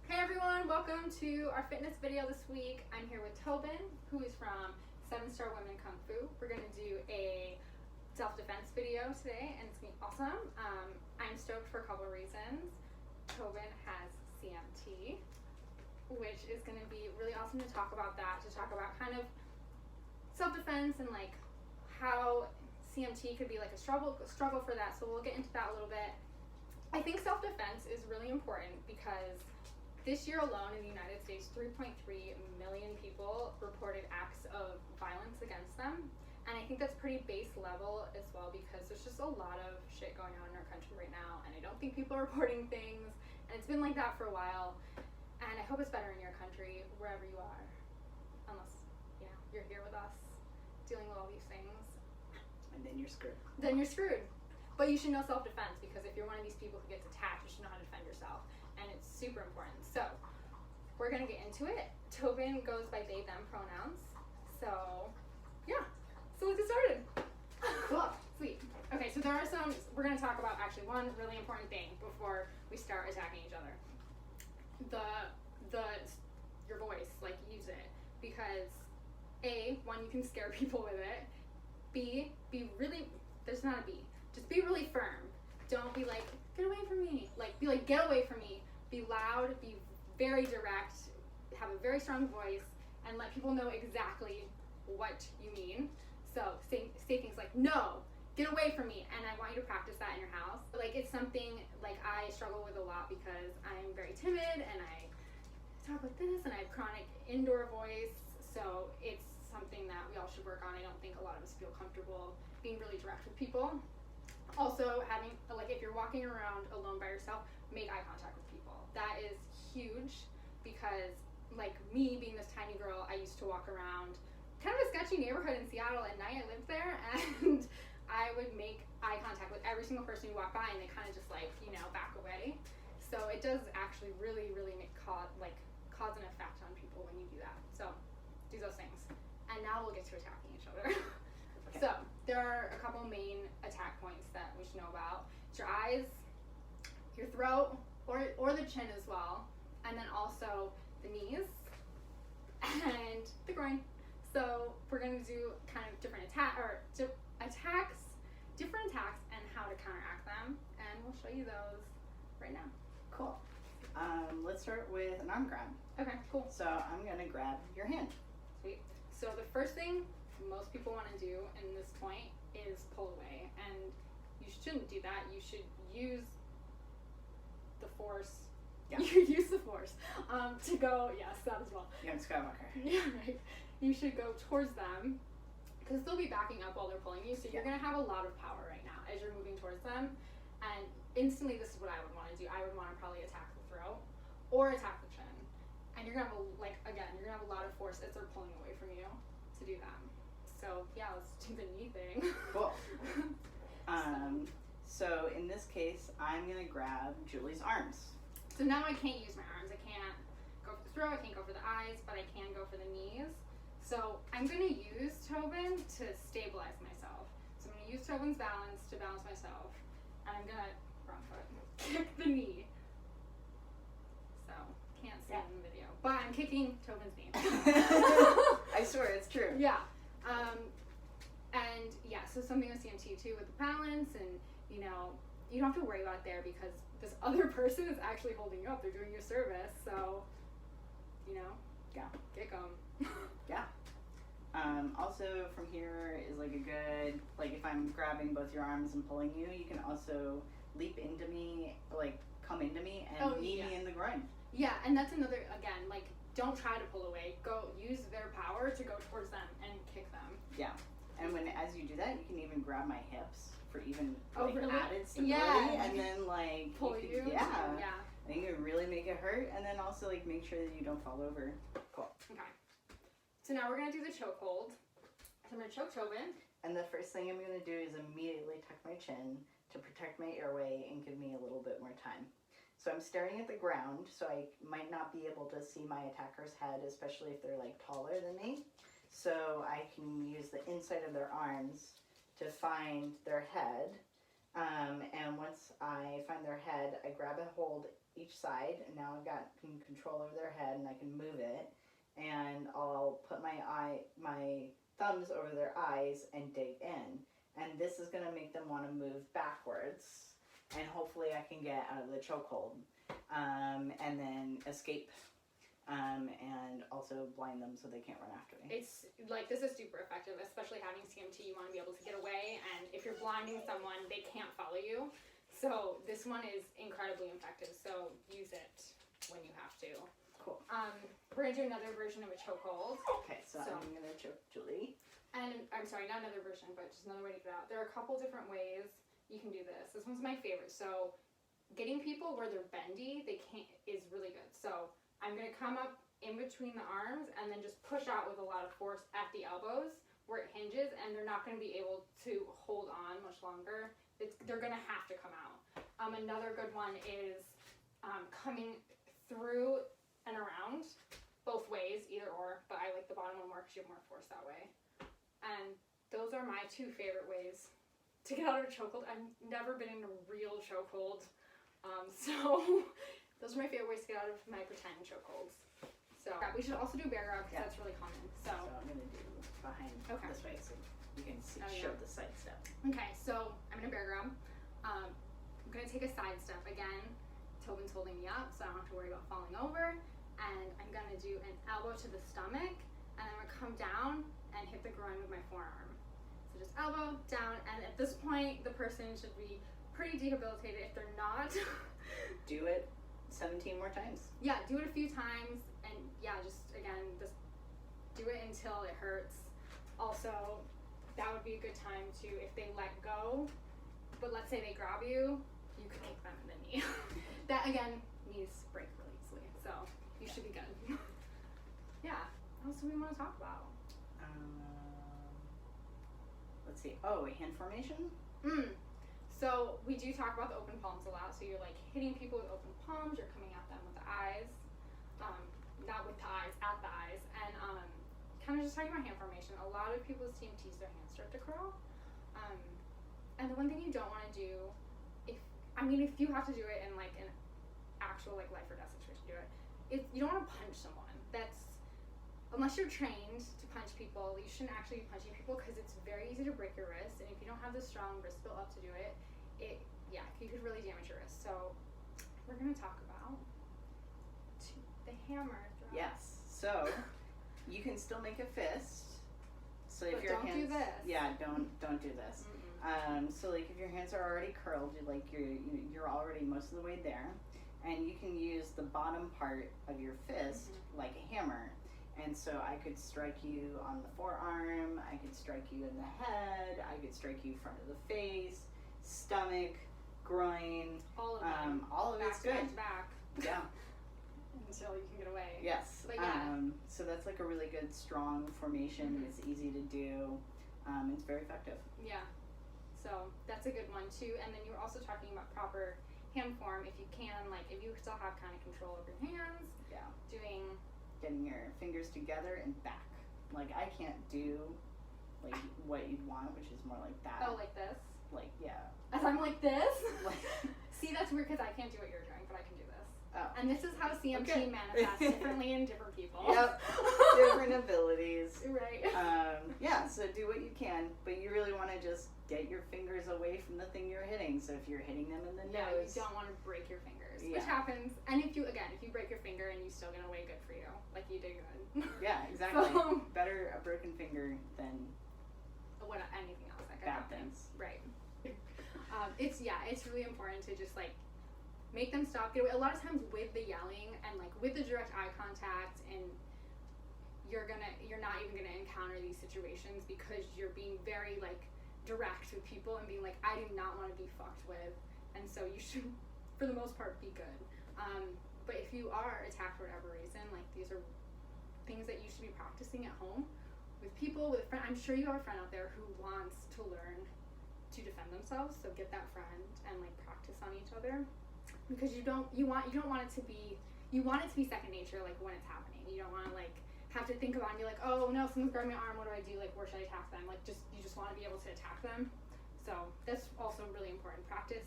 Hey everyone, welcome to our fitness video this week. I'm here with Tobin, who is from 7-Star Women Kung Fu. We're going to do a self-defense video today, and it's going to be awesome. I'm stoked for a couple of reasons. Tobin has CMT, which is going to be really awesome to talk about that, to talk about kind of self-defense and like how CMT could be like a struggle for that. So we'll get into that a little bit. I think self-defense is really important because this year alone in the United States, 3.3 million people reported acts of violence against them. And I think that's pretty base level as well because there's just a lot of shit going on in our country right now. And I don't think people are reporting things. And it's been like that for a while. And I hope it's better in your country, wherever you are. Unless, you know, you're here with us dealing with all these things. And then you're screwed. Then you're screwed. But you should know self-defense because if you're one of these people who gets attacked, you should know how to defend yourself. And it's super important. So we're gonna get into it. Tobin goes by they, them pronouns. So yeah, so let's get started. Cool. Sweet. Okay, so we're gonna talk about actually one really important thing before we start attacking each other. Your voice, like use it. Because A, one, you can scare people with it. B, there's not a B. Just be really firm. Don't be like, get away from me. Like, be like, get away from me. Be loud, be very direct, have a very strong voice, and let people know exactly what you mean. So say things like, no, get away from me, and I want you to practice that in your house. Like, it's something like I struggle with a lot because I'm very timid, and I talk like this, and I have chronic indoor voice, so it's something that we all should work on. I don't think a lot of us feel comfortable being really direct with people. Also, if you're walking around alone by yourself, make eye contact with people. That is huge because, like me being this tiny girl, I used to walk around kind of a sketchy neighborhood in Seattle at night. I lived there, and I would make eye contact with every single person you walk by, and they kind of just like, back away. So it does actually really, really cause an effect on people when you do that. So do those things. And now we'll get to attacking each other. Okay. So there are a couple main attack points that we should know about. It's your eyes, your throat, or the chin as well, and then also the knees and the groin. So we're going to do kind of different attacks, and how to counteract them, and we'll show you those right now. Cool. Let's start with an arm grab. Okay, cool. So I'm gonna grab your hand. Sweet. So the first thing most people want to do in this point is pull away, and you shouldn't do that. You should use the force. Yeah. You use the force to go. Yes, that as well. Young Skywalker. Yeah, right. You should go towards them because they'll be backing up while they're pulling you. So you're gonna have a lot of power right now as you're moving towards them, and instantly this is what I would want to do. I would want to probably attack the throat or attack the chin, and you're gonna have you're gonna have a lot of force as they're pulling away from you to do that. So yeah, let's do the knee thing. Cool. So in this case, I'm gonna grab Julie's arms. So now I can't use my arms. I can't go for the throat, I can't go for the eyes, but I can go for the knees. So I'm gonna use Tobin to stabilize myself. So I'm gonna use Tobin's balance to balance myself, and I'm gonna, wrong foot, kick the knee. So, can't see it in the video, but I'm kicking Tobin's knee. I swear, it's true. Yeah. And yeah, so something with CMT too with the balance, and you don't have to worry about it there because this other person is actually holding you up. They're doing your service, so Yeah. kick them. Yeah. Also from here is like a good, like if I'm grabbing both your arms and pulling you, you can also leap into me, like come into me and knee me in the groin. Yeah, and that's another, again, like don't try to pull away. Go use their power to go towards them and kick them. Yeah. And as you do that, you can even grab my hips for even really? added stability, Yeah. and then like Pull you. you. Yeah. Yeah. I think it would really make it hurt, and then also like make sure that you don't fall over. Cool. Okay. So now we're gonna do the choke hold. So I'm gonna choke Tobin. And the first thing I'm gonna do is immediately tuck my chin to protect my airway and give me a little bit more time. So I'm staring at the ground, so I might not be able to see my attacker's head, especially if they're like taller than me. So I can use the inside of their arms to find their head. And once I find their head, I grab a hold each side, and now I've got control over their head, and I can move it. And I'll put my thumbs over their eyes and dig in. And this is going to make them want to move backwards. And hopefully I can get out of the chokehold. And then escape. And also blind them so they can't run after me. It's like, this is super effective, especially having CMT. You want to be able to get away, and if you're blinding someone, they can't follow you. So this one is incredibly effective, so use it when you have to. Cool. We're going to do another version of a chokehold. Okay, so I'm going to choke Julie. And I'm sorry, not another version, but just another way to get out. There are a couple different ways you can do this. This one's my favorite. So getting people where they're bendy, is really good. So I'm going to come up in between the arms and then just push out with a lot of force at the elbows where it hinges, and they're not going to be able to hold on much longer. They're going to have to come out. Another good one is coming through and around, both ways, either or, but I like the bottom one more because you have more force that way. And those are my two favorite ways to get out of a chokehold. I've never been in a real chokehold, so those are my favorite ways to get out of my pretend chokeholds. So we should also do bear grab because that's really common. So I'm going to do behind this way so you can see, show the side step. Okay, so I'm going to bear grab. I'm going to take a side step again. Tobin's holding me up, so I don't have to worry about falling over. And I'm going to do an elbow to the stomach, and I'm going to come down and hit the groin with my forearm. So just elbow, down, and at this point, the person should be pretty debilitated. If they're not, do it 17 more times. Yeah, do it a few times, and yeah, just do it until it hurts. Also, that would be a good time to, if they let go, but let's say they grab you, you could kick them in the knee. That, again, knees break really easily, so you should be good. Yeah, what else do we want to talk about? Let's see. Oh, hand formation? So we do talk about the open palms a lot. So you're like hitting people with open palms, you're coming at them with the eyes. Not with the eyes, at the eyes. And kind of just talking about hand formation. A lot of people's CMTs, their hands start to curl. And the one thing you don't want to do, if you have to do it in like an actual like life or death situation, do it. You don't want to punch someone. Unless you're trained to punch people, you shouldn't actually be punching people because it's very easy to break your wrist, and if you don't have the strong wrist built up to do it, you could really damage your wrist. So we're going to talk about the hammer drop. Yes. So you can still make a fist. So if but your don't hands, do this. Yeah, don't do this. So like if your hands are already curled, you're already most of the way there, and you can use the bottom part of your fist like a hammer. And so I could strike you on the forearm, I could strike you in the head, I could strike you front of the face, stomach, groin. All of them. All of it's good. Back. Yeah. Until you can get away. Yes. But yeah. So that's like a really good strong formation. It's easy to do. It's very effective. Yeah. So that's a good one too. And then you were also talking about proper hand form. If you can, like if you still have kind of control over your hands. Yeah. Getting your fingers together and back. Like I can't do like what you'd want, which is more like that. Oh, like this? Like, yeah. As I'm like this? See, that's weird because I can't do what you're doing, but I can do this. Oh. And this is how CMT manifests differently in different people. Yep. Different abilities. Right. Yeah, so do what you can, but you really want to just get your fingers away from the thing you're hitting. So if you're hitting them in the nose. You don't want to break your fingers, yeah. which happens. And if you break your finger and you still get away, good for you. Like you did good. Yeah, exactly. So, better a broken finger than anything else that could bad happen. things. Right. It's really important to just like make them stop. Get away. A lot of times with the yelling and like with the direct eye contact, and you're not even gonna encounter these situations because you're being very like direct with people and being like, I do not want to be fucked with, and so you should, for the most part, be good. But if you are attacked for whatever reason, like these are things that you should be practicing at home with people, with a friend. I'm sure you have a friend out there who wants to learn to defend themselves, so get that friend and like practice on each other, because you want it to be second nature, like when it's happening. You don't want to like have to think about it and be like, oh no, someone's grabbing my arm, what do I do, like where should I attack them, like you just want to be able to attack them. So that's also really important. Practice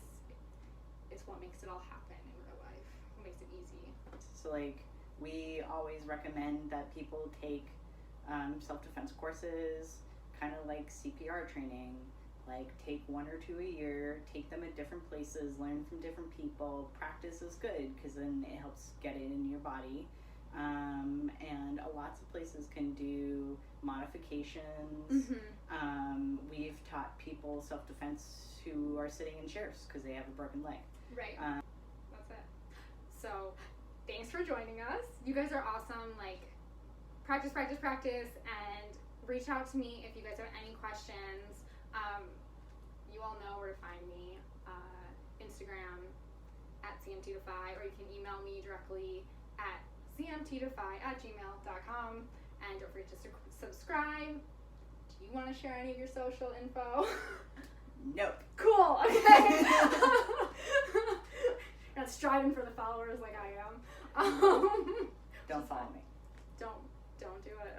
is what makes it all happen in real life. who makes it easy. So like we always recommend that people take self-defense courses, kind of like CPR training. Like take 1 or 2 a year, take them at different places, learn from different people. Practice is good because then it helps get it in your body. And lots of places can do modifications. We've taught people self-defense who are sitting in chairs because they have a broken leg. Right. That's it. So thanks for joining us. You guys are awesome. Like, practice, practice, practice, and reach out to me if you guys have any questions. You all know where to find me. Instagram at CMTdefy, or you can email me directly at CMTdefy@gmail.com. And don't forget to subscribe. Do you want to share any of your social info? Nope. Cool. Okay. Not striving for the followers like I am. Don't follow me. Don't do it.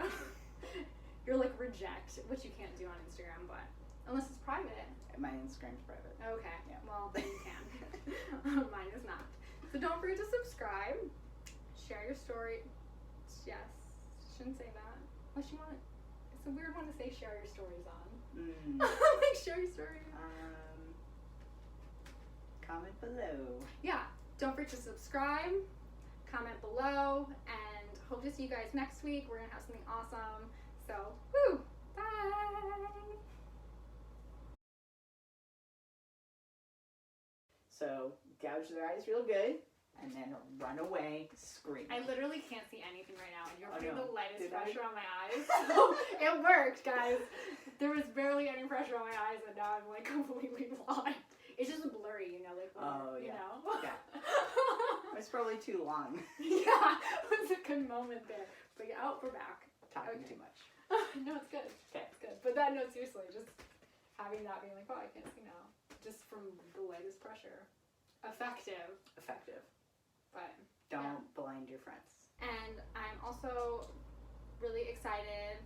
You're like reject, which you can't do on Instagram, but unless it's private. My Instagram's private. Okay. Yeah. Well, then you can. Mine is not. So don't forget to subscribe. Share your story. Yes. Shouldn't say that. Unless you want. It's a weird one to say share your stories on. Like share your stories. Comment below. Yeah. Don't forget to subscribe. Comment below. And hope to see you guys next week. We're gonna have something awesome. So, woo! Bye! So, gouge their eyes real good, and then run away screaming. I literally can't see anything right now, and you're putting the lightest Did I? pressure on my eyes. So it worked, guys. There was barely any pressure on my eyes, and now I'm like completely blind. It's just blurry, you know, like Oh, yeah. you know. Yeah. It's probably too long. Yeah, it was a good moment there. But yeah, oh, we're back. Talking Okay. too much. No, it's good. Okay. It's good. But that, no, seriously, just having that being like, oh, I can't see now. Just from the lightest pressure. Effective. But Don't blind your friends. and I'm also really excited.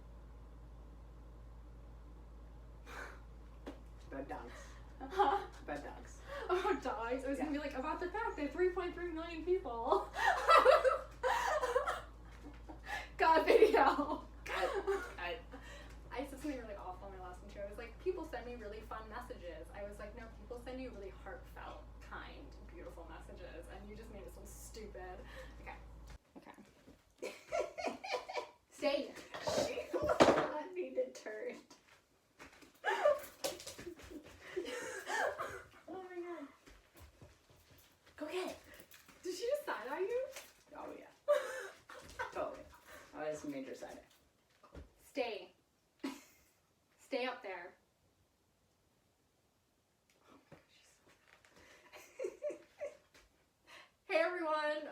About dogs. About dogs. About dogs. I was gonna be like, about the fact that 3.3 million people got video. I said something really awful in my last one too. I was like, people send me really fun messages. I was like, no, people send you really heartfelt, kind, beautiful messages, and you just made it so stupid. Okay. Stay. I need to turn. Oh my god. Go get it. Did she just side-eye you? Oh, yeah. Totally. Oh, that's a major side. Stay. Stay up there. Hey everyone,